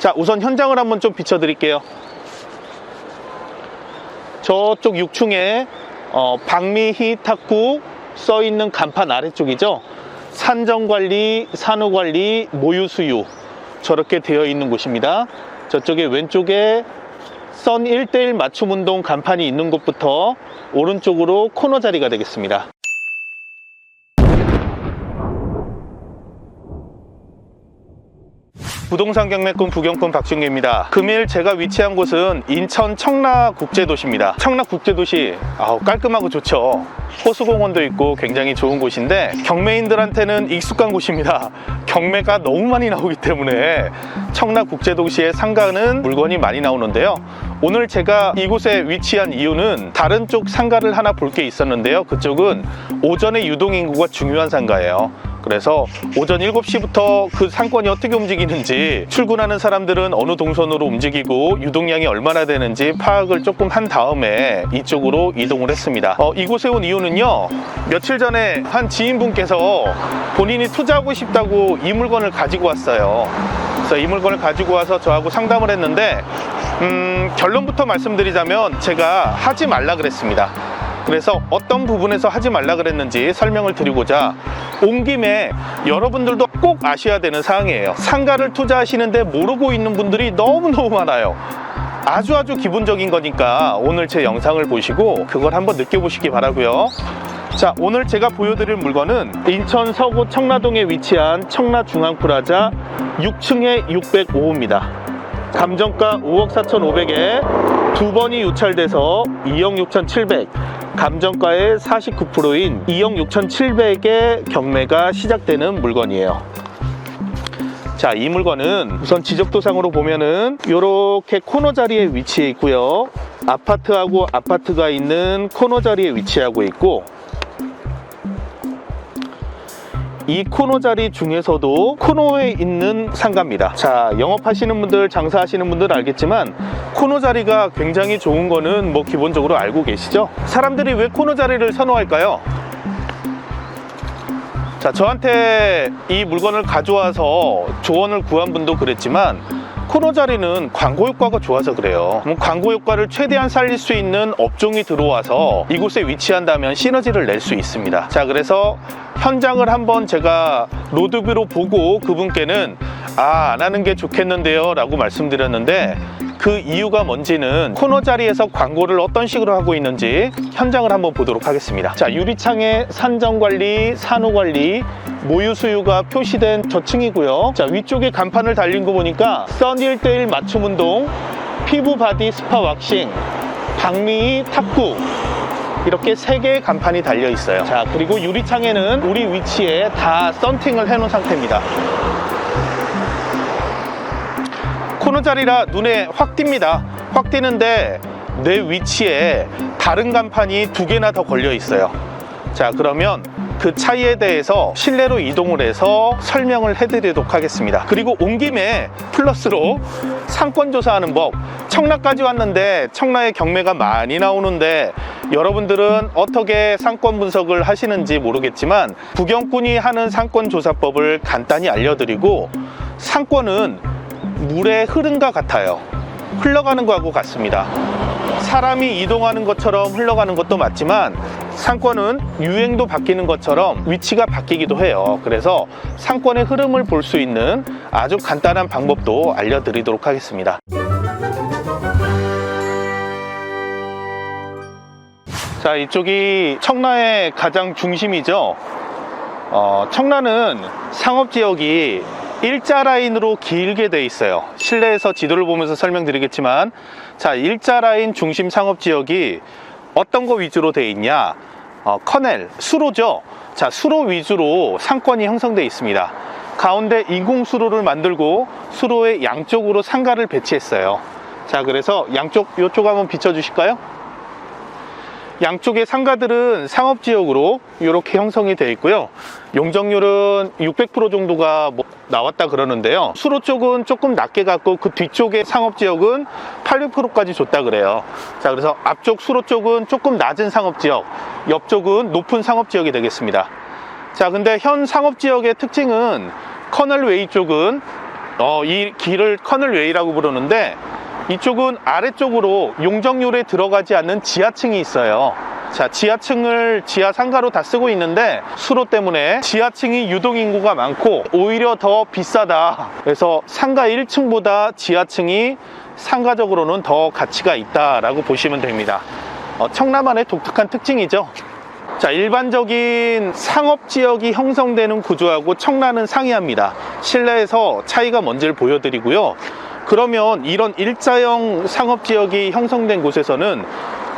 자, 우선 현장을 한번 좀 비춰드릴게요. 저쪽 6층에 박미희 탁구 써있는 간판 아래쪽이죠. 산정관리, 산후관리, 모유수유 저렇게 되어 있는 곳입니다. 저쪽에 왼쪽에 선 1:1 맞춤운동 간판이 있는 곳부터 오른쪽으로 코너 자리가 되겠습니다. 부동산 경매권 부경권 박준규입니다. 금일 제가 위치한 곳은 인천 청라국제도시입니다. 청라국제도시 깔끔하고 좋죠. 호수공원도 있고 굉장히 좋은 곳인데 경매인들한테는 익숙한 곳입니다. 경매가 너무 많이 나오기 때문에 청라국제도시의 상가는 물건이 많이 나오는데요. 오늘 제가 이곳에 위치한 이유는 다른 쪽 상가를 하나 볼 게 있었는데요. 그쪽은 오전에 유동인구가 중요한 상가예요. 그래서 오전 7시부터 그 상권이 어떻게 움직이는지, 출근하는 사람들은 어느 동선으로 움직이고 유동량이 얼마나 되는지 파악을 조금 한 다음에 이쪽으로 이동을 했습니다. 이곳에 온 이유는요, 며칠 전에 한 지인분께서 본인이 투자하고 싶다고 이 물건을 가지고 왔어요. 그래서 이 물건을 가지고 와서 저하고 상담을 했는데 결론부터 말씀드리자면 제가 하지 말라 그랬습니다. 그래서 어떤 부분에서 하지 말라 그랬는지 설명을 드리고자 온 김에 여러분들도 꼭 아셔야 되는 사항이에요. 상가를 투자하시는데 모르고 있는 분들이 너무너무 많아요. 아주 기본적인 거니까 오늘 제 영상을 보시고 그걸 한번 느껴보시기 바라고요. 자, 오늘 제가 보여드릴 물건은 인천 서구 청라동에 위치한 청라중앙프라자 6층에 605호입니다. 감정가 5억 4,500에 두 번이 유찰돼서 2억 6,700, 감정가의 49%인 2억 6,700의 경매가 시작되는 물건이에요. 자, 이 물건은 우선 지적도상으로 보면은 이렇게 코너 자리에 위치해 있고요. 아파트하고 아파트가 있는 코너 자리에 위치하고 있고, 이 코너 자리 중에서도 코너에 있는 상가입니다. 자, 영업하시는 분들, 장사하시는 분들 알겠지만 코너 자리가 굉장히 좋은 거는 뭐 기본적으로 알고 계시죠? 사람들이 왜 코너 자리를 선호할까요? 자, 저한테 이 물건을 가져와서 조언을 구한 분도 그랬지만 코너 자리는 광고 효과가 좋아서 그래요. 광고 효과를 최대한 살릴 수 있는 업종이 들어와서 이곳에 위치한다면 시너지를 낼 수 있습니다. 자, 그래서 현장을 한번 제가 로드뷰로 보고 그분께는 안 하는 게 좋겠는데요 라고 말씀드렸는데, 그 이유가 뭔지는 코너 자리에서 광고를 어떤 식으로 하고 있는지 현장을 한번 보도록 하겠습니다. 자, 유리창에 산정관리, 산후관리, 모유수유가 표시된 저층이고요. 자, 위쪽에 간판을 달린 거 보니까 선 1:1 맞춤운동, 피부 바디 스파 왁싱, 박미희 탁구, 이렇게 3개의 간판이 달려 있어요. 자, 그리고 유리창에는 우리 위치에 다 썬팅을 해 놓은 상태입니다. 코너 자리라 눈에 확 띕니다. 확 띄는데 내 위치에 다른 간판이 2개나 더 걸려 있어요. 자, 그러면 그 차이에 대해서 실내로 이동을 해서 설명을 해드리도록 하겠습니다. 그리고 온 김에 플러스로 상권 조사하는 법, 청라까지 왔는데 청라에 경매가 많이 나오는데 여러분들은 어떻게 상권 분석을 하시는지 모르겠지만 부경꾼이 하는 상권 조사법을 간단히 알려드리고, 상권은 물의 흐름과 같아요. 흘러가는 거하고 같습니다. 사람이 이동하는 것처럼 흘러가는 것도 맞지만 상권은 유행도 바뀌는 것처럼 위치가 바뀌기도 해요. 그래서 상권의 흐름을 볼 수 있는 아주 간단한 방법도 알려드리도록 하겠습니다. 자, 이쪽이 청라의 가장 중심이죠. 청라는 상업지역이 일자 라인으로 길게 돼 있어요. 실내에서 지도를 보면서 설명드리겠지만, 자, 일자 라인 중심 상업지역이 어떤 거 위주로 돼 있냐? 커넬, 수로죠. 자, 수로 위주로 상권이 형성돼 있습니다. 가운데 인공수로를 만들고 수로의 양쪽으로 상가를 배치했어요. 자, 그래서 이쪽 한번 비춰주실까요? 양쪽의 상가들은 상업지역으로 이렇게 형성이 되어 있고요. 용적률은 600% 정도가 나왔다 그러는데요. 수로 쪽은 조금 낮게 갔고 그 뒤쪽의 상업지역은 800%까지 줬다 그래요. 자, 그래서 앞쪽 수로 쪽은 조금 낮은 상업지역, 옆쪽은 높은 상업지역이 되겠습니다. 자, 근데 현 상업지역의 특징은 커널웨이 쪽은 이 길을 커널웨이라고 부르는데, 이쪽은 아래쪽으로 용적률에 들어가지 않는 지하층이 있어요. 자, 지하층을 지하 상가로 다 쓰고 있는데 수로 때문에 지하층이 유동인구가 많고 오히려 더 비싸다. 그래서 상가 1층보다 지하층이 상가적으로는 더 가치가 있다라고 보시면 됩니다. 청라만의 독특한 특징이죠. 자, 일반적인 상업지역이 형성되는 구조하고 청라는 상이합니다. 실내에서 차이가 뭔지를 보여드리고요. 그러면 이런 일자형 상업지역이 형성된 곳에서는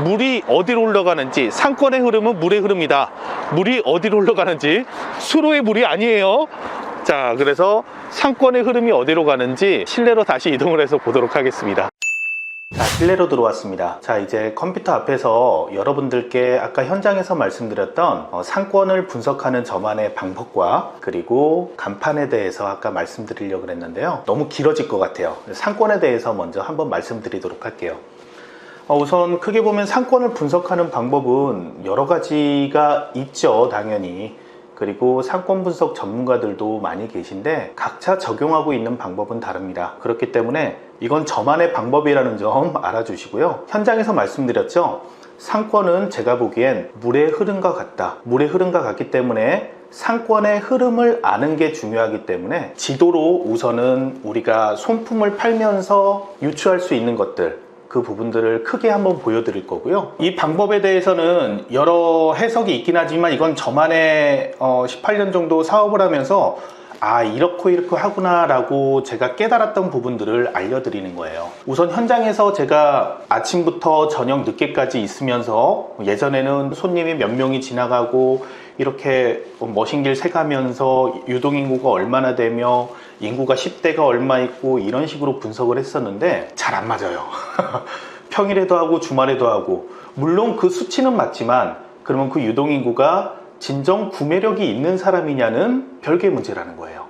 물이 어디로 흘러가는지, 상권의 흐름은 물의 흐름이다. 물이 어디로 흘러가는지 수로의 물이 아니에요. 자, 그래서 상권의 흐름이 어디로 가는지 실내로 다시 이동을 해서 보도록 하겠습니다. 자, 실내로 들어왔습니다. 자, 이제 컴퓨터 앞에서 여러분들께 아까 현장에서 말씀드렸던 상권을 분석하는 저만의 방법과 그리고 간판에 대해서 아까 말씀드리려고 했는데요. 너무 길어질 것 같아요. 상권에 대해서 먼저 한번 말씀드리도록 할게요. 우선 크게 보면 상권을 분석하는 방법은 여러 가지가 있죠, 당연히. 그리고 상권 분석 전문가들도 많이 계신데 각자 적용하고 있는 방법은 다릅니다. 그렇기 때문에 이건 저만의 방법이라는 점 알아주시고요. 현장에서 말씀드렸죠. 상권은 제가 보기엔 물의 흐름과 같다. 물의 흐름과 같기 때문에 상권의 흐름을 아는 게 중요하기 때문에 지도로 우선은 우리가 손품을 팔면서 유추할 수 있는 것들, 그 부분들을 크게 한번 보여드릴 거고요. 이 방법에 대해서는 여러 해석이 있긴 하지만 이건 저만의 18년 정도 사업을 하면서 이렇게 하구나 라고 제가 깨달았던 부분들을 알려드리는 거예요. 우선 현장에서 제가 아침부터 저녁 늦게까지 있으면서 예전에는 손님이 몇 명이 지나가고 이렇게 머신길 새가면서 유동인구가 얼마나 되며 인구가 10대가 얼마 있고 이런 식으로 분석을 했었는데 잘 안 맞아요. 평일에도 하고 주말에도 하고, 물론 그 수치는 맞지만 그러면 그 유동인구가 진정 구매력이 있는 사람이냐는 별개의 문제라는 거예요.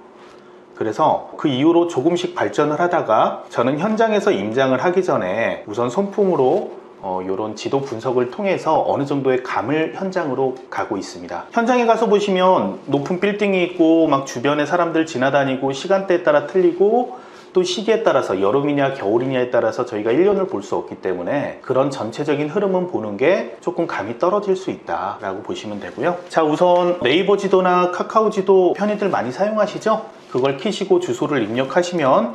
그래서 그 이후로 조금씩 발전을 하다가 저는 현장에서 임장을 하기 전에 우선 손품으로 이런 지도 분석을 통해서 어느 정도의 감을 현장으로 가고 있습니다. 현장에 가서 보시면 높은 빌딩이 있고 막 주변에 사람들 지나다니고 시간대에 따라 틀리고 또 시기에 따라서 여름이냐 겨울이냐에 따라서 저희가 1년을 볼 수 없기 때문에 그런 전체적인 흐름은 보는 게 조금 감이 떨어질 수 있다 라고 보시면 되고요. 자, 우선 네이버 지도나 카카오 지도 편의들 많이 사용하시죠? 그걸 키시고 주소를 입력하시면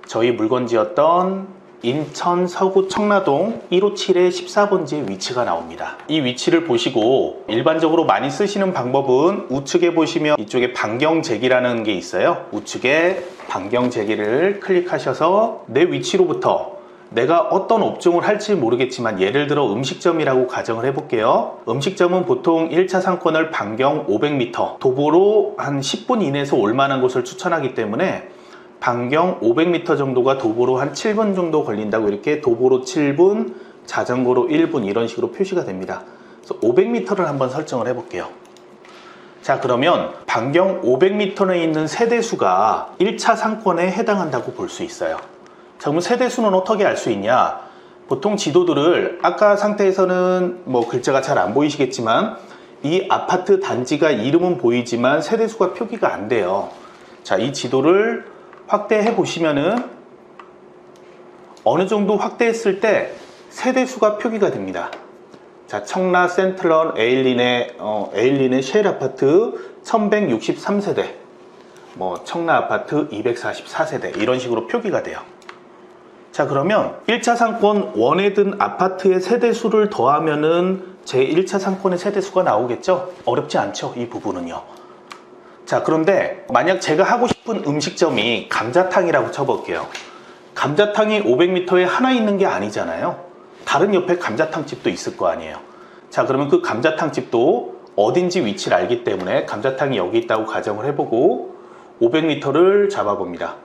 저희 물건지였던 인천 서구 청라동 157의 14번지의 위치가 나옵니다. 이 위치를 보시고 일반적으로 많이 쓰시는 방법은 우측에 보시면 이쪽에 반경재기라는 게 있어요. 우측에 반경재기를 클릭하셔서 내 위치로부터 내가 어떤 업종을 할지 모르겠지만 예를 들어 음식점이라고 가정을 해볼게요. 음식점은 보통 1차 상권을 반경 500m, 도보로 한 10분 이내에서 올 만한 곳을 추천하기 때문에 반경 500m 정도가 도보로 한 7분 정도 걸린다고 이렇게 도보로 7분, 자전거로 1분 이런 식으로 표시가 됩니다. 그래서 500m를 한번 설정을 해볼게요. 자, 그러면 반경 500m에 있는 세대수가 1차 상권에 해당한다고 볼 수 있어요. 자, 그럼 세대수는 어떻게 알 수 있냐? 보통 지도들을 아까 상태에서는 글자가 잘 안 보이시겠지만 이 아파트 단지가 이름은 보이지만 세대수가 표기가 안 돼요. 자, 이 지도를 확대해 보시면은 어느 정도 확대했을 때 세대수가 표기가 됩니다. 자, 청라 센트럴 에일린의 쉘 아파트 1163세대, 청라 아파트 244세대 이런 식으로 표기가 돼요. 자, 그러면 1차 상권 원에 든 아파트의 세대수를 더하면은 제 1차 상권의 세대수가 나오겠죠? 어렵지 않죠, 이 부분은요. 자, 그런데 만약 제가 하고 싶은 음식점이 감자탕이라고 쳐볼게요. 감자탕이 500m에 하나 있는 게 아니잖아요. 다른 옆에 감자탕집도 있을 거 아니에요. 자, 그러면 그 감자탕집도 어딘지 위치를 알기 때문에 감자탕이 여기 있다고 가정을 해보고 500m를 잡아봅니다.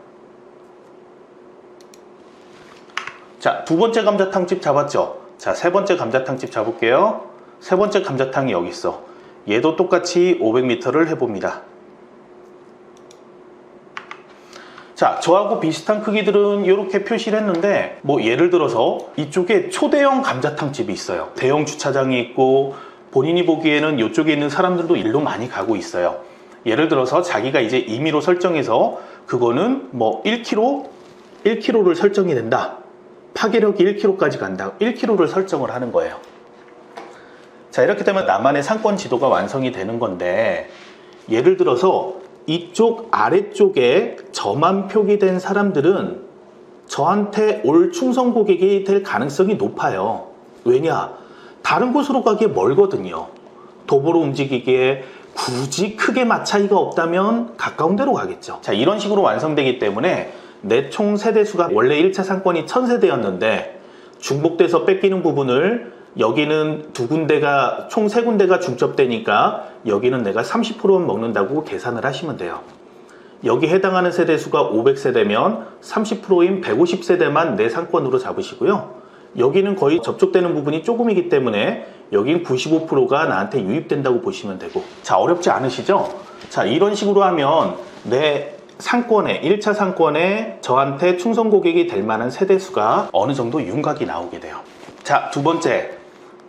자, 두 번째 감자탕집 잡았죠? 자, 세 번째 감자탕집 잡을게요. 세 번째 감자탕이 여기 있어. 얘도 똑같이 500m를 해봅니다. 자, 저하고 비슷한 크기들은 이렇게 표시를 했는데 예를 들어서 이쪽에 초대형 감자탕집이 있어요. 대형 주차장이 있고 본인이 보기에는 이쪽에 있는 사람들도 일로 많이 가고 있어요. 예를 들어서 자기가 이제 임의로 설정해서 그거는 뭐 1kg를 설정이 된다. 파괴력이 1kg까지 간다. 1kg를 설정을 하는 거예요. 자, 이렇게 되면 나만의 상권 지도가 완성이 되는 건데, 예를 들어서 이쪽 아래쪽에 저만 표기된 사람들은 저한테 올 충성 고객이 될 가능성이 높아요. 왜냐? 다른 곳으로 가기에 멀거든요. 도보로 움직이기에 굳이 크게 맛 차이가 없다면 가까운 데로 가겠죠. 자, 이런 식으로 완성되기 때문에 내 총 세대수가 원래 1차 상권이 1000세대였는데 중복돼서 뺏기는 부분을 여기는 두 군데가 총 세 군데가 중첩되니까 여기는 내가 30%만 먹는다고 계산을 하시면 돼요. 여기 해당하는 세대수가 500세대면 30%인 150세대만 내 상권으로 잡으시고요. 여기는 거의 접촉되는 부분이 조금이기 때문에 여긴 95%가 나한테 유입된다고 보시면 되고. 자, 어렵지 않으시죠? 자, 이런 식으로 하면 내 상권에 1차 상권에 저한테 충성 고객이 될 만한 세대수가 어느 정도 윤곽이 나오게 돼요. 자, 두 번째,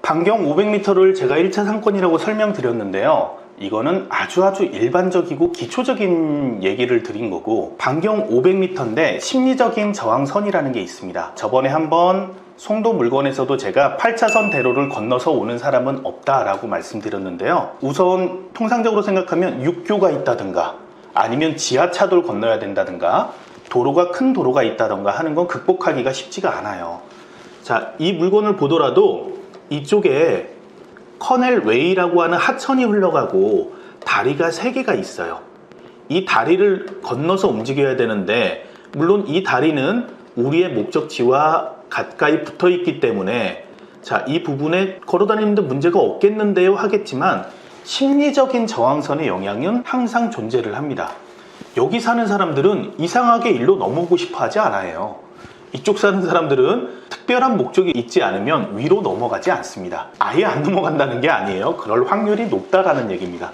반경 500m를 제가 1차 상권이라고 설명드렸는데요. 이거는 아주 일반적이고 기초적인 얘기를 드린 거고, 반경 500m인데 심리적인 저항선이라는 게 있습니다. 저번에 한번 송도 물건에서도 제가 8차선 대로를 건너서 오는 사람은 없다라고 말씀드렸는데요. 우선 통상적으로 생각하면 육교가 있다든가 아니면 지하차도를 건너야 된다든가 도로가 큰 도로가 있다든가 하는 건 극복하기가 쉽지가 않아요. 자, 이 물건을 보더라도 이쪽에 커넬 웨이라고 하는 하천이 흘러가고 다리가 3개가 있어요. 이 다리를 건너서 움직여야 되는데, 물론 이 다리는 우리의 목적지와 가까이 붙어 있기 때문에 자, 이 부분에 걸어다니는데 문제가 없겠는데요 하겠지만 심리적인 저항선의 영향은 항상 존재를 합니다. 여기 사는 사람들은 이상하게 일로 넘어오고 싶어 하지 않아요. 이쪽 사는 사람들은 특별한 목적이 있지 않으면 위로 넘어가지 않습니다. 아예 안 넘어간다는 게 아니에요. 그럴 확률이 높다라는 얘기입니다.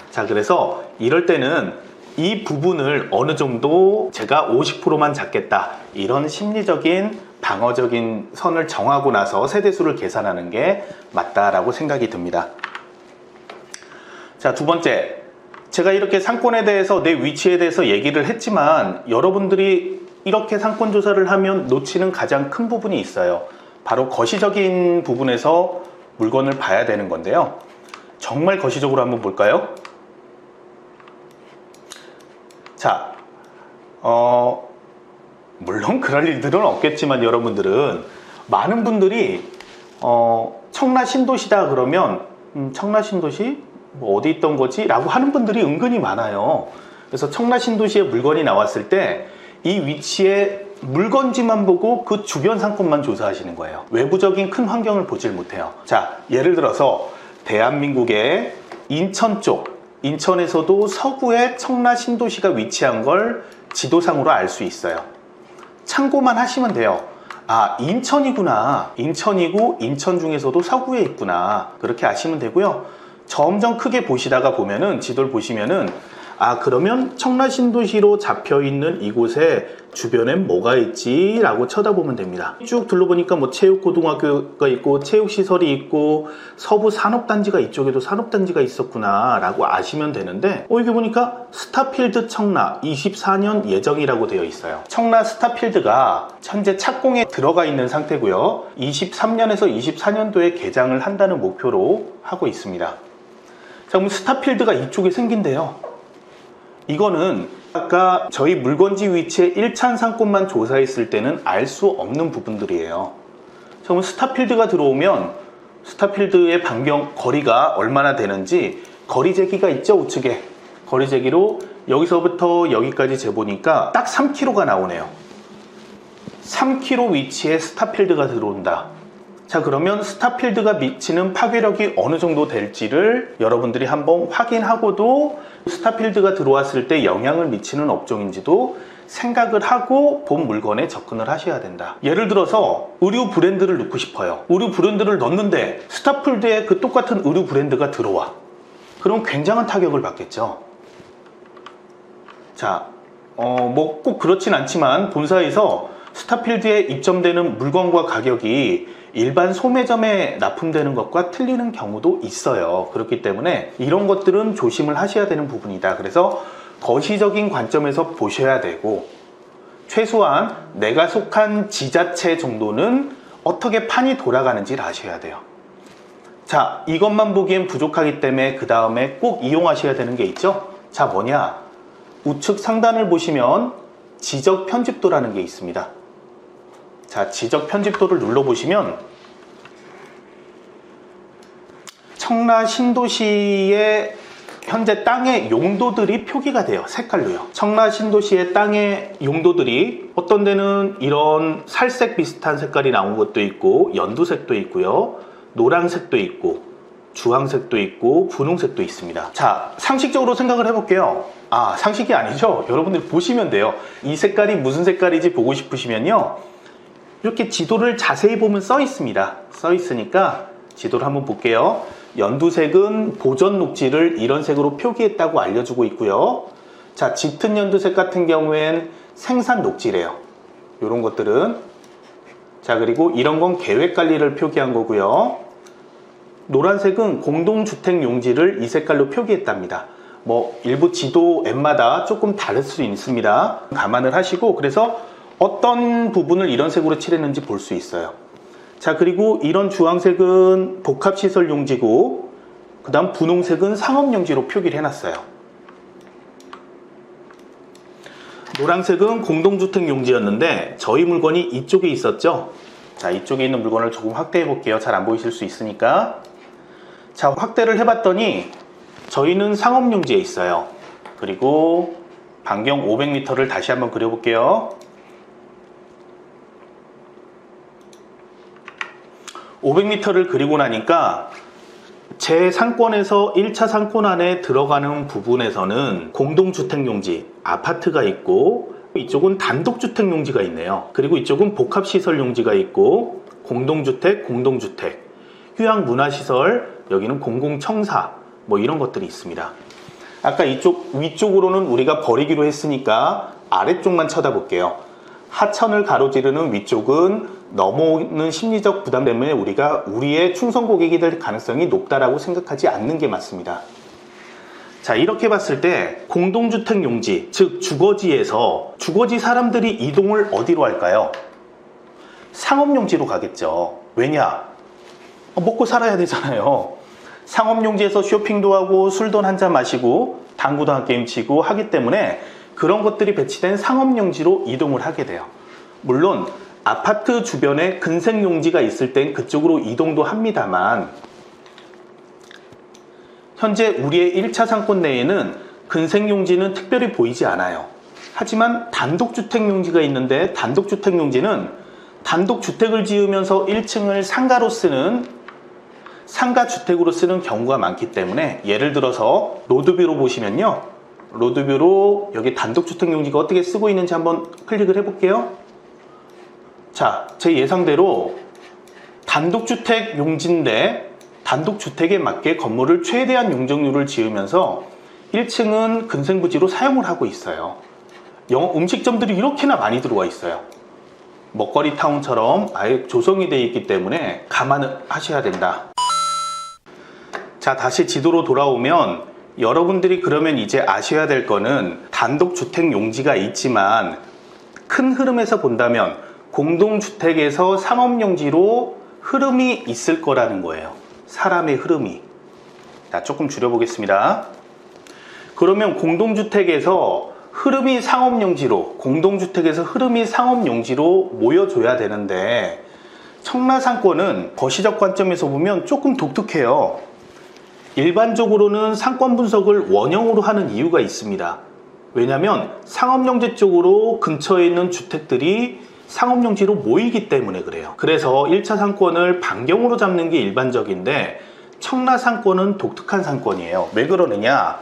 자, 그래서 이럴 때는 이 부분을 어느 정도 제가 50%만 잡겠다, 이런 심리적인 방어적인 선을 정하고 나서 세대수를 계산하는 게 맞다라고 생각이 듭니다. 자, 두 번째, 제가 이렇게 상권에 대해서 내 위치에 대해서 얘기를 했지만 여러분들이 이렇게 상권 조사를 하면 놓치는 가장 큰 부분이 있어요. 바로 거시적인 부분에서 물건을 봐야 되는 건데요. 정말 거시적으로 한번 볼까요? 자, 물론 그럴 일들은 없겠지만 여러분들은 많은 분들이 청라 신도시다 그러면 청라 신도시? 뭐 어디 있던 거지? 라고 하는 분들이 은근히 많아요. 그래서 청라 신도시에 물건이 나왔을 때 이 위치에 물건지만 보고 그 주변 상권만 조사하시는 거예요. 외부적인 큰 환경을 보질 못해요. 자, 예를 들어서 대한민국의 인천 쪽, 인천에서도 서구에 청라 신도시가 위치한 걸 지도상으로 알 수 있어요. 참고만 하시면 돼요. 아, 인천이구나. 인천이고 인천 중에서도 서구에 있구나. 그렇게 아시면 되고요. 점점 크게 보시다가 보면은 지도를 보시면은 아, 그러면 청라 신도시로 잡혀있는 이곳에 주변엔 뭐가 있지? 라고 쳐다보면 됩니다. 쭉 둘러보니까 뭐 체육고등학교가 있고 체육시설이 있고 서부 산업단지가 이쪽에도 산업단지가 있었구나 라고 아시면 되는데, 이게 보니까 스타필드 청라 24년 예정이라고 되어 있어요. 청라 스타필드가 현재 착공에 들어가 있는 상태고요. 23년에서 24년도에 개장을 한다는 목표로 하고 있습니다. 자, 그럼 스타필드가 이쪽에 생긴대요. 이거는 아까 저희 물건지 위치의 1차 상권만 조사했을 때는 알 수 없는 부분들이에요. 그럼 스타필드가 들어오면 스타필드의 반경 거리가 얼마나 되는지 거리 재기가 있죠, 우측에. 거리 재기로 여기서부터 여기까지 재보니까 딱 3km가 나오네요. 3km 위치에 스타필드가 들어온다. 자, 그러면 스타필드가 미치는 파괴력이 어느 정도 될지를 여러분들이 한번 확인하고도 스타필드가 들어왔을 때 영향을 미치는 업종인지도 생각을 하고 본 물건에 접근을 하셔야 된다. 예를 들어서 의류 브랜드를 넣고 싶어요. 의류 브랜드를 넣는데 스타필드에 그 똑같은 의류 브랜드가 들어와. 그럼 굉장한 타격을 받겠죠. 자, 뭐 꼭 그렇진 않지만 본사에서 스타필드에 입점되는 물건과 가격이 일반 소매점에 납품되는 것과 틀리는 경우도 있어요. 그렇기 때문에 이런 것들은 조심을 하셔야 되는 부분이다. 그래서 거시적인 관점에서 보셔야 되고, 최소한 내가 속한 지자체 정도는 어떻게 판이 돌아가는지를 아셔야 돼요. 자, 이것만 보기엔 부족하기 때문에 그 다음에 꼭 이용하셔야 되는 게 있죠. 자, 뭐냐, 우측 상단을 보시면 지적 편집도라는 게 있습니다. 자, 지적 편집도를 눌러보시면 청라 신도시의 현재 땅의 용도들이 표기가 돼요. 색깔로요. 청라 신도시의 땅의 용도들이 어떤 데는 이런 살색 비슷한 색깔이 나온 것도 있고, 연두색도 있고요, 노란색도 있고, 주황색도 있고, 분홍색도 있습니다. 자, 상식적으로 생각을 해볼게요. 아, 상식이 아니죠. 여러분들 보시면 돼요. 이 색깔이 무슨 색깔인지 보고 싶으시면요, 이렇게 지도를 자세히 보면 써 있습니다. 써 있으니까 지도를 한번 볼게요. 연두색은 보전 녹지를 이런 색으로 표기했다고 알려주고 있고요. 자, 짙은 연두색 같은 경우엔 생산 녹지래요. 이런 것들은. 자, 그리고 이런 건 계획 관리를 표기한 거고요. 노란색은 공동주택 용지를 이 색깔로 표기했답니다. 뭐 일부 지도 앱마다 조금 다를 수 있습니다. 감안을 하시고, 그래서 어떤 부분을 이런 색으로 칠했는지 볼 수 있어요. 자, 그리고 이런 주황색은 복합시설 용지고, 그 다음 분홍색은 상업용지로 표기를 해놨어요. 노란색은 공동주택 용지였는데 저희 물건이 이쪽에 있었죠. 자, 이쪽에 있는 물건을 조금 확대해 볼게요. 잘 안 보이실 수 있으니까. 자, 확대를 해봤더니 저희는 상업용지에 있어요. 그리고 반경 500m를 다시 한번 그려볼게요. 500m를 그리고 나니까 제 상권에서 1차 상권 안에 들어가는 부분에서는 공동주택용지, 아파트가 있고, 이쪽은 단독주택용지가 있네요. 그리고 이쪽은 복합시설용지가 있고, 공동주택, 휴양문화시설, 여기는 공공청사, 뭐 이런 것들이 있습니다. 아까 이쪽 위쪽으로는 우리가 버리기로 했으니까 아래쪽만 쳐다볼게요. 하천을 가로지르는 위쪽은 넘어오는 심리적 부담 때문에 우리가 우리의 충성 고객이 될 가능성이 높다라고 생각하지 않는 게 맞습니다. 자, 이렇게 봤을 때 공동주택 용지, 즉 주거지에서 주거지 사람들이 이동을 어디로 할까요? 상업용지로 가겠죠. 왜냐? 먹고 살아야 되잖아요. 상업용지에서 쇼핑도 하고 술도 한잔 마시고 당구도 한 게임 치고 하기 때문에 그런 것들이 배치된 상업용지로 이동을 하게 돼요. 물론 아파트 주변에 근생용지가 있을 땐 그쪽으로 이동도 합니다만, 현재 우리의 1차 상권 내에는 근생용지는 특별히 보이지 않아요. 하지만 단독주택용지가 있는데, 단독주택용지는 단독주택을 지으면서 1층을 상가로 쓰는, 상가주택으로 쓰는 경우가 많기 때문에, 예를 들어서 로드뷰로 보시면요, 로드뷰로 여기 단독주택용지가 어떻게 쓰고 있는지 한번 클릭을 해볼게요. 자, 제 예상대로 단독주택 용지인데 단독주택에 맞게 건물을 최대한 용적률을 지으면서 1층은 근생부지로 사용을 하고 있어요. 음식점들이 이렇게나 많이 들어와 있어요. 먹거리 타운처럼 아예 조성이 되어 있기 때문에 감안을 하셔야 된다. 자, 다시 지도로 돌아오면 여러분들이 그러면 이제 아셔야 될 거는, 단독주택 용지가 있지만 큰 흐름에서 본다면 공동주택에서 상업용지로 흐름이 있을 거라는 거예요. 사람의 흐름이. 자, 조금 줄여보겠습니다. 그러면 공동주택에서 흐름이 상업용지로, 공동주택에서 흐름이 상업용지로 모여줘야 되는데, 청라상권은 거시적 관점에서 보면 조금 독특해요. 일반적으로는 상권 분석을 원형으로 하는 이유가 있습니다. 왜냐하면 상업용지 쪽으로 근처에 있는 주택들이 상업용지로 모이기 때문에 그래요. 그래서 1차 상권을 반경으로 잡는 게 일반적인데, 청라상권은 독특한 상권이에요. 왜 그러느냐?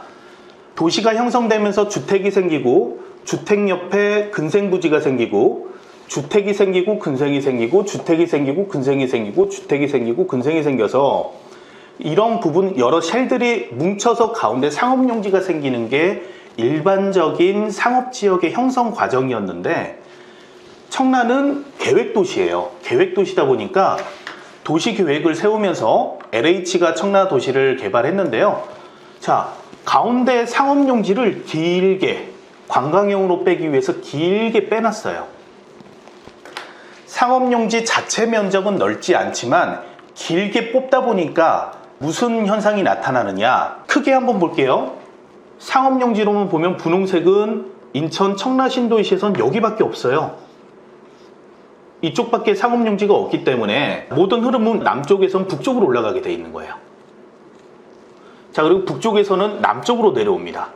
도시가 형성되면서 주택이 생기고, 주택 옆에 근생부지가 생기고, 주택이 생기고 근생이 생기고, 주택이 생기고 근생이 생기고, 주택이 생기고 근생이 생겨서 이런 부분, 여러 셀들이 뭉쳐서 가운데 상업용지가 생기는 게 일반적인 상업지역의 형성 과정이었는데, 청라는 계획도시예요. 계획도시다 보니까 도시계획을 세우면서 LH가 청라 도시를 개발했는데요. 자, 가운데 상업용지를 길게 관광용으로 빼기 위해서 길게 빼놨어요. 상업용지 자체 면적은 넓지 않지만 길게 뽑다 보니까 무슨 현상이 나타나느냐, 크게 한번 볼게요. 상업용지로만 보면 분홍색은 인천 청라 신도시에선 여기밖에 없어요. 이쪽밖에 상업용지가 없기 때문에 모든 흐름은 남쪽에선 북쪽으로 올라가게 되어 있는 거예요. 자, 그리고 북쪽에서는 남쪽으로 내려옵니다.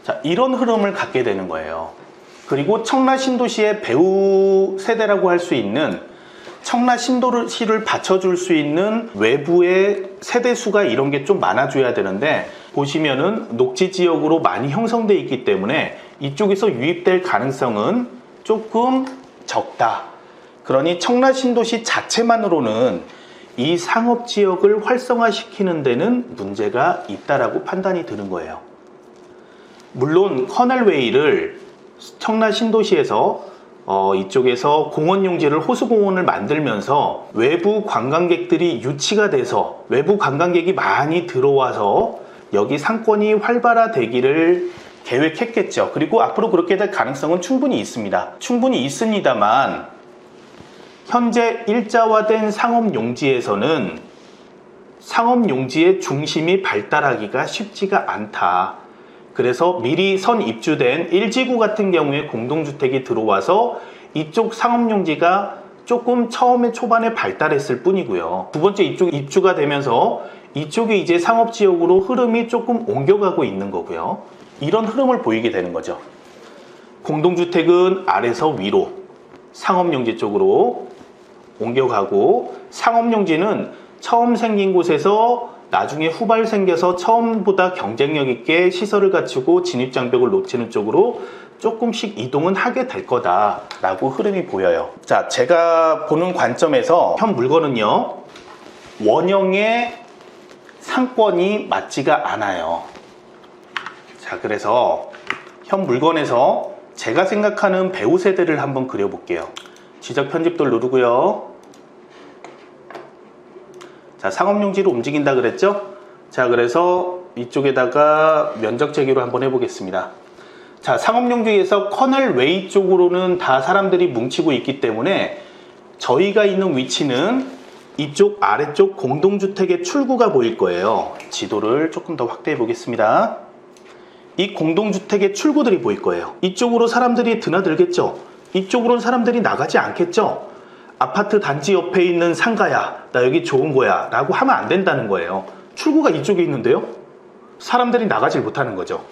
자, 이런 흐름을 갖게 되는 거예요. 그리고 청라 신도시의 배후 세대라고 할 수 있는, 청라 신도시를 받쳐줄 수 있는 외부의 세대수가 이런 게 좀 많아져야 되는데, 보시면은 녹지 지역으로 많이 형성되어 있기 때문에 이쪽에서 유입될 가능성은 조금 적다. 그러니 청라 신도시 자체만으로는 이 상업지역을 활성화시키는 데는 문제가 있다라고 판단이 드는 거예요. 물론 커넬웨이를 청라 신도시에서 이쪽에서 공원용지를, 호수공원을 만들면서 외부 관광객들이 유치가 돼서 외부 관광객이 많이 들어와서 여기 상권이 활발화되기를 계획했겠죠. 그리고 앞으로 그렇게 될 가능성은 충분히 있습니다. 충분히 있습니다만 현재 일자화된 상업용지에서는 상업용지의 중심이 발달하기가 쉽지가 않다. 그래서 미리 선입주된 1지구 같은 경우에 공동주택이 들어와서 이쪽 상업용지가 조금 처음에 초반에 발달했을 뿐이고요. 두 번째, 이쪽 입주가 되면서 이쪽이 이제 상업지역으로 흐름이 조금 옮겨가고 있는 거고요. 이런 흐름을 보이게 되는 거죠. 공동주택은 아래서 위로 상업용지 쪽으로 옮겨가고, 상업용지는 처음 생긴 곳에서 나중에 후발 생겨서 처음보다 경쟁력 있게 시설을 갖추고 진입장벽을 놓치는 쪽으로 조금씩 이동은 하게 될 거다라고 흐름이 보여요. 자, 제가 보는 관점에서 현 물건은요, 원형의 상권이 맞지가 않아요. 자, 그래서 현 물건에서 제가 생각하는 배우 세대를 한번 그려볼게요. 지적 편집도를 누르고요. 자, 상업용지로 움직인다 그랬죠? 자, 그래서 이쪽에다가 면적 재기로 한번 해보겠습니다. 자, 상업용지에서 커넬웨이 쪽으로는 다 사람들이 뭉치고 있기 때문에 저희가 있는 위치는 이쪽 아래쪽 공동주택의 출구가 보일 거예요. 지도를 조금 더 확대해 보겠습니다. 이 공동주택의 출구들이 보일 거예요. 이쪽으로 사람들이 드나들겠죠? 이쪽으로는 사람들이 나가지 않겠죠? 아파트 단지 옆에 있는 상가야, 나 여기 좋은 거야 라고 하면 안 된다는 거예요. 출구가 이쪽에 있는데요, 사람들이 나가질 못하는 거죠.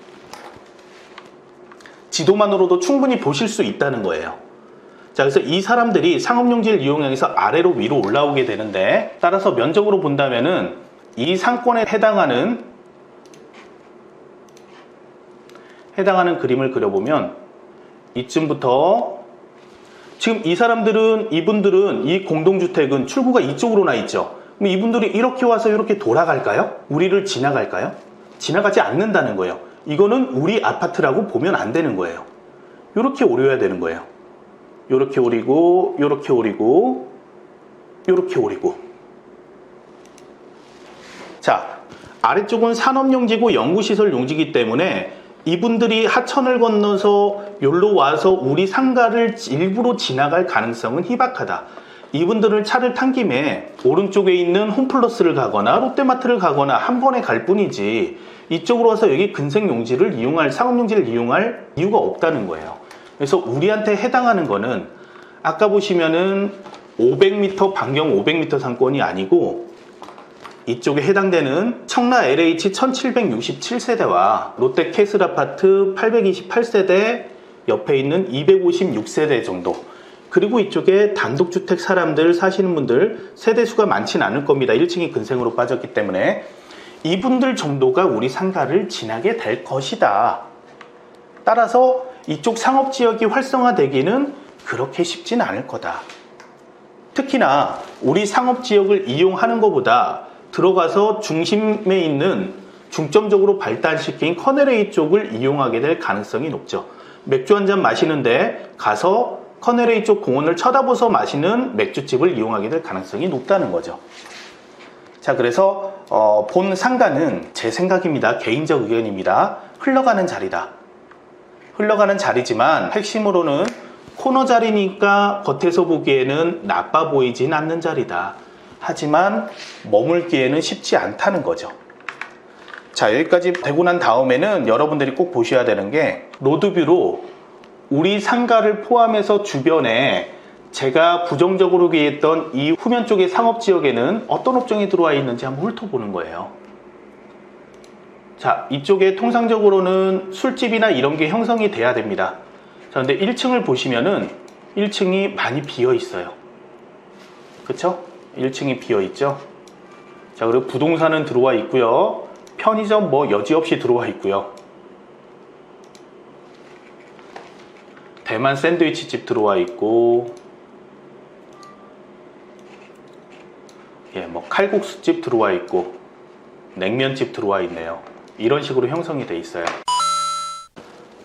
지도만으로도 충분히 보실 수 있다는 거예요. 자, 그래서 이 사람들이 상업용지를 이용해서 아래로 위로 올라오게 되는데, 따라서 면적으로 본다면은 이 상권에 해당하는 그림을 그려보면 이쯤부터, 지금 이 사람들은, 이분들은, 이 공동주택은 출구가 이쪽으로 나 있죠. 그럼 이분들이 이렇게 와서 이렇게 돌아갈까요? 우리를 지나갈까요? 지나가지 않는다는 거예요. 이거는 우리 아파트라고 보면 안 되는 거예요. 이렇게 오려야 되는 거예요. 이렇게 오리고, 이렇게 오리고, 이렇게 오리고. 자, 아래쪽은 산업용지고 연구시설 용지이기 때문에 이분들이 하천을 건너서 여기로 와서 우리 상가를 일부러 지나갈 가능성은 희박하다. 이분들을 차를 탄 김에 오른쪽에 있는 홈플러스를 가거나 롯데마트를 가거나 한 번에 갈 뿐이지 이쪽으로 와서 여기 근생용지를 이용할, 상업용지를 이용할 이유가 없다는 거예요. 그래서 우리한테 해당하는 거는 아까 보시면은 500m, 반경 500m 상권이 아니고 이쪽에 해당되는 청라 LH 1767세대와 롯데 캐슬 아파트 828세대 옆에 있는 256세대 정도, 그리고 이쪽에 단독주택 사람들 사시는 분들 세대수가 많지는 않을 겁니다. 1층이 근생으로 빠졌기 때문에 이분들 정도가 우리 상가를 지나게 될 것이다. 따라서 이쪽 상업지역이 활성화되기는 그렇게 쉽진 않을 거다. 특히나 우리 상업지역을 이용하는 것보다 들어가서 중심에 있는 중점적으로 발달시킨 커넬웨이 쪽을 이용하게 될 가능성이 높죠. 맥주 한잔 마시는데 가서 커넬웨이 쪽 공원을 쳐다보서 마시는 맥주집을 이용하게 될 가능성이 높다는 거죠. 자, 그래서 본 상가는 제 생각입니다. 개인적 의견입니다. 흘러가는 자리다. 흘러가는 자리지만 핵심으로는 코너 자리니까 겉에서 보기에는 나빠 보이진 않는 자리다. 하지만 머물기에는 쉽지 않다는 거죠. 자, 여기까지 되고 난 다음에는 여러분들이 꼭 보셔야 되는 게 로드뷰로 우리 상가를 포함해서 주변에 제가 부정적으로 얘기했던 이 후면 쪽의 상업지역에는 어떤 업종이 들어와 있는지 한번 훑어보는 거예요. 자, 이쪽에 통상적으로는 술집이나 이런 게 형성이 돼야 됩니다. 자, 근데 1층을 보시면은 1층이 많이 비어 있어요. 그쵸? 1층이 비어 있죠? 자, 그리고 부동산은 들어와 있고요. 편의점 뭐 여지없이 들어와 있고요. 대만 샌드위치집 들어와 있고, 뭐 칼국수집 들어와 있고, 냉면집 들어와 있네요. 이런 식으로 형성이 돼 있어요.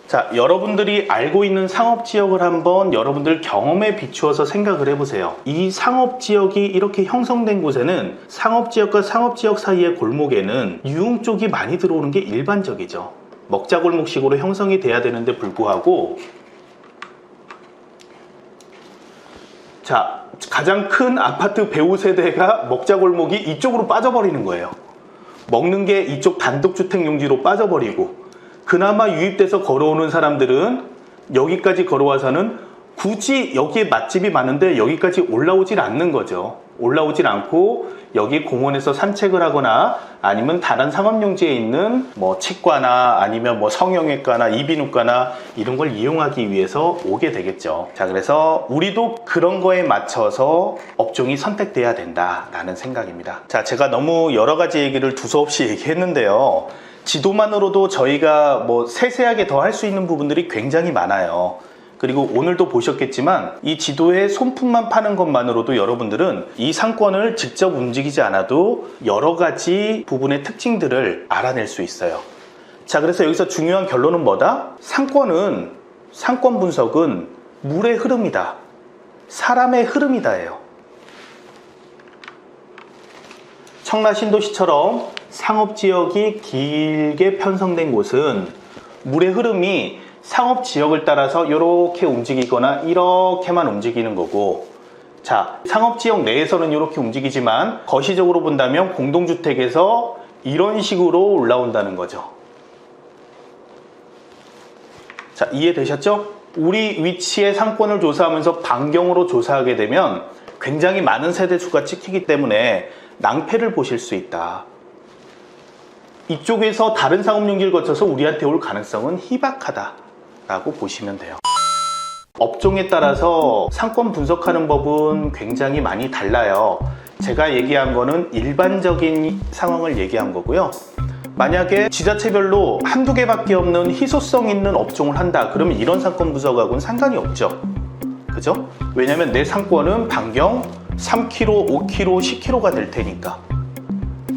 자, 여러분들이 알고 있는 상업지역을 한번 여러분들 경험에 비추어서 생각을 해보세요. 이 상업지역이 이렇게 형성된 곳에는 상업지역과 상업지역 사이의 골목에는 유흥 쪽이 많이 들어오는 게 일반적이죠. 먹자골목식으로 형성이 돼야 되는데 불구하고, 자, 가장 큰 아파트 배우 세대가 먹자골목이 이쪽으로 빠져버리는 거예요. 먹는 게 이쪽 단독주택 용지로 빠져버리고, 그나마 유입돼서 걸어오는 사람들은 여기까지 걸어와서는 굳이 여기에 맛집이 많은데 여기까지 올라오질 않는 거죠. 올라오질 않고 여기 공원에서 산책을 하거나 아니면 다른 상업용지에 있는 뭐 치과나 아니면 뭐 성형외과나 이비인후과나 이런 걸 이용하기 위해서 오게 되겠죠. 자, 그래서 우리도 그런 거에 맞춰서 업종이 선택돼야 된다라는 생각입니다. 자, 제가 너무 여러 가지 얘기를 두서없이 얘기했는데요. 지도만으로도 저희가 뭐 세세하게 더 할 수 있는 부분들이 굉장히 많아요. 그리고 오늘도 보셨겠지만 이 지도에 손품만 파는 것만으로도 여러분들은 이 상권을 직접 움직이지 않아도 여러 가지 부분의 특징들을 알아낼 수 있어요. 자, 그래서 여기서 중요한 결론은 뭐다? 상권 분석은 물의 흐름이다. 사람의 흐름이다예요. 청라 신도시처럼 상업지역이 길게 편성된 곳은 물의 흐름이 상업지역을 따라서 이렇게 움직이거나 이렇게만 움직이는 거고, 자, 상업지역 내에서는 이렇게 움직이지만 거시적으로 본다면 공동주택에서 이런 식으로 올라온다는 거죠. 자, 이해되셨죠? 우리 위치의 상권을 조사하면서 반경으로 조사하게 되면 굉장히 많은 세대수가 찍히기 때문에 낭패를 보실 수 있다. 이쪽에서 다른 상업용지를 거쳐서 우리한테 올 가능성은 희박하다 라고 보시면 돼요. 업종에 따라서 상권 분석하는 법은 굉장히 많이 달라요. 제가 얘기한 거는 일반적인 상황을 얘기한 거고요. 만약에 지자체별로 한두 개밖에 없는 희소성 있는 업종을 한다, 그러면 이런 상권 분석하고는 상관이 없죠. 그죠? 왜냐면 내 상권은 반경 3km, 5km, 10km가 될 테니까.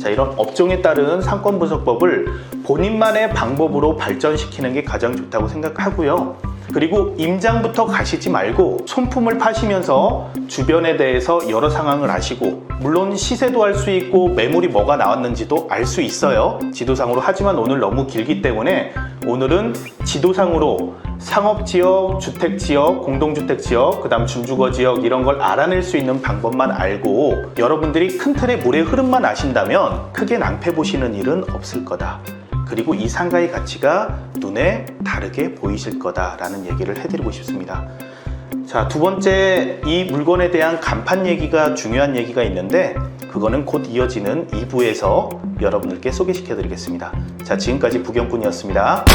자, 이런 업종에 따른 상권 분석법을 본인만의 방법으로 발전시키는 게 가장 좋다고 생각하고요. 그리고 임장부터 가시지 말고 손품을 파시면서 주변에 대해서 여러 상황을 아시고, 물론 시세도 알 수 있고 매물이 뭐가 나왔는지도 알 수 있어요. 지도상으로. 하지만 오늘 너무 길기 때문에 오늘은 지도상으로 상업지역, 주택지역, 공동주택지역, 그 다음 준주거지역 이런 걸 알아낼 수 있는 방법만 알고 여러분들이 큰 틀의 물의 흐름만 아신다면 크게 낭패 보시는 일은 없을 거다. 그리고 이 상가의 가치가 눈에 다르게 보이실 거다라는 얘기를 해드리고 싶습니다. 자, 두 번째, 이 물건에 대한 간판 얘기가 중요한 얘기가 있는데 그거는 곧 이어지는 2부에서 여러분들께 소개시켜 드리겠습니다. 자, 지금까지 부경꾼이었습니다.